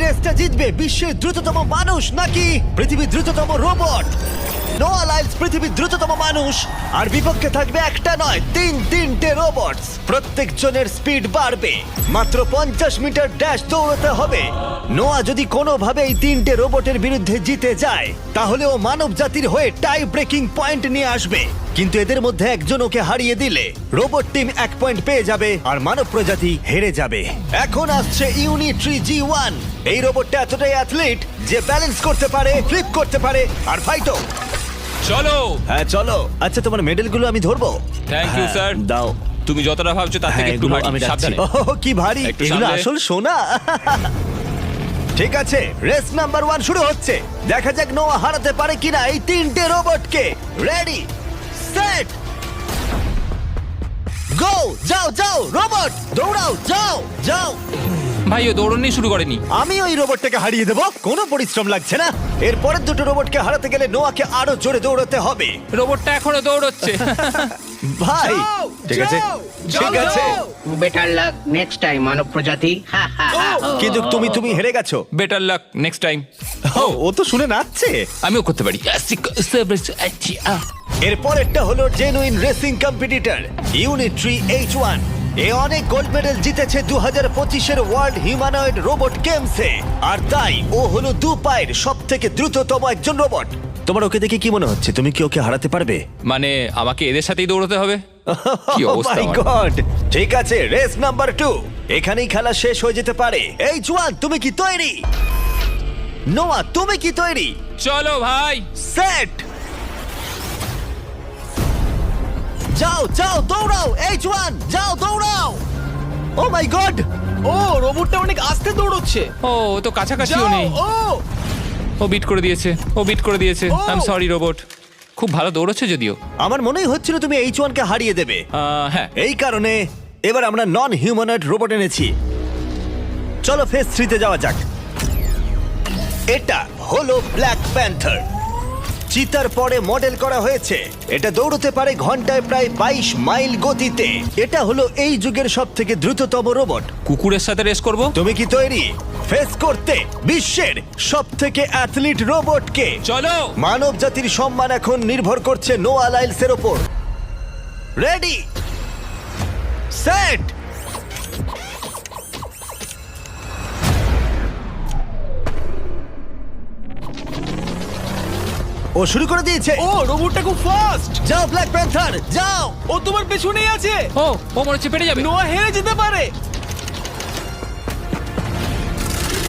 রেসটা জিতবে বিশ্বের দ্রুততম মানুষ নাকি পৃথিবীর দ্রুততম রোবট? নোয়া লাইলস পৃথিবীর দ্রুততম মানুষ, আর বিপক্ষে থাকবে একটা নয় তিনটে রোবটস। প্রত্যেকজনের স্পিড বাড়বে। মাত্র 50 মিটার ড্যাশ দৌড়াতে হবে। নোয়া যদি কোনোভাবে এই তিনটে রোবটের বিরুদ্ধে জিতে যায়, তাহলে ও মানব জাতির হয়ে টাই ব্রেকিং পয়েন্ট নিয়ে আসবে। কিন্তু এদের মধ্যে একজন ওকে হারিয়ে দিলে রোবট টিম 1 পয়েন্ট পেয়ে যাবে আর মানব প্রজাতি হেরে যাবে। এখন আসছে ইউনিট্রি G1। এই রোবটটা এতটাই অ্যাথলিট যে ব্যালেন্স করতে পারে, ফ্লিপ করতে পারে আর ফাইটও। চলো। হ্যাঁ চলো। আচ্ছা, তোমার মেডেলগুলো আমি ধরবো? থ্যাংক ইউ হ্যাঁ, স্যার। দাও। তুমি যতটা ভাবছো তার থেকে হ্যাঁ, একটু এগুলো ভারী। আমি রাখছি। সাবধানে। ওহ, কি ভারী! একটু এগুলো সামলে। আসল সোনা। ঠিক আছে, রেস নাম্বার 1 শুরু হচ্ছে। দেখা যাক নোয়া হারাতে পারে কিনা এই তিনটে রোবটকে। রেডি, সেট, গো! যাও যাও রোবট, দৌড়াও, যাও যাও। ভাই ও দৌড়নি শুরু করেনি। আমি ওই রোবটটাকে হারিয়ে দেবো, কোনো পরিশ্রম লাগছে না। এরপরের দুটো রোবটকে হারাতে গেলে নোয়াকে আরো জোরে দৌড়াতে হবে। রোবটটা এখনো দৌড়চ্ছে। ভাই যাও, ঠিক আছে, যাও, ঠিক যাও, আছে, যাও। বেটার লাক নেক্সট টাইম মানব প্রজাতি। হা হা হা। কিন্তু তুমি হেরে গেছো। Better luck next time. ও তো শুনে নাচছে। আমিও করতে পারি। এরপরেরটা হলো genuine racing competitor Unitree H1। এ অনেক গোল্ড মেডেল জিতেছে 2025-এর ওয়ার্ল্ড হিউম্যানয়েড রোবট গেমসে, আর তাই ও হলো 2 পায়ের সব থেকে দ্রুততম একজন রোবট। তোমার ওকে দেখে কি মনে হচ্ছে? তুমি কি ওকে হারাতে পারবে? মানে আমাকে এদের সাথেই দৌড়তে হবে? কি অবস্থা মাই আমার। গড! ঠিক আছে, রেস নাম্বার 2। এখানেই খেলা শেষ হয়ে যেতে পারে। H1, তুমি কি তৈরি? নোয়া, তুমি কি তৈরি? চলো ভাই। সেট, যাও যাও দৌড়াও। H1, যাও দৌড়াও। ও মাই গড! ও রোবটটা অনেক আস্তে দৌড়চ্ছে। ও ও তো কাছাকাছিও যাও, নেই। ও ও বিট করে দিয়েছে, ও বিট করে দিয়েছে। ও। I am sorry robot. খুব ভালো দৌড়চ্ছে যদিও। আমার মনেই হচ্ছিল তুমি H1 কে হারিয়ে দেবে। হ্যাঁ। এই কারণে এবার আমরা নন হিউম্যানয়েড রোবট এনেছি। চলো ফেজ 3 তে যাওয়া যাক। এটা হলো ব্ল্যাক প্যান্থার। চিতার পরে মডেল করা হয়েছে। এটা দৌড়তে পারে ঘন্টায় প্রায় 22 মাইল গতিতে। এটা হলো এই যুগের সবথেকে দ্রুততম রোবট। কুকুরের সাথে রেস করব। তুমি কি তৈরি ফেস করতে বিশ্বের সবথেকে অ্যাথলিট রোবটকে? চলো। মানব জাতির সম্মান এখন নির্ভর করছে নোয়া লাইলসের ওপর। রেডি, সেট, ও শুরু করে দিয়েছে। ও রোবটটা খুব ফাস্ট। যাও ব্ল্যাক প্যান্থার, যাও। ও তোমার পেছনেই আছে। ও ও মনে হচ্ছে পেরে যাবে। নোয়া হেরে যেতে পারে।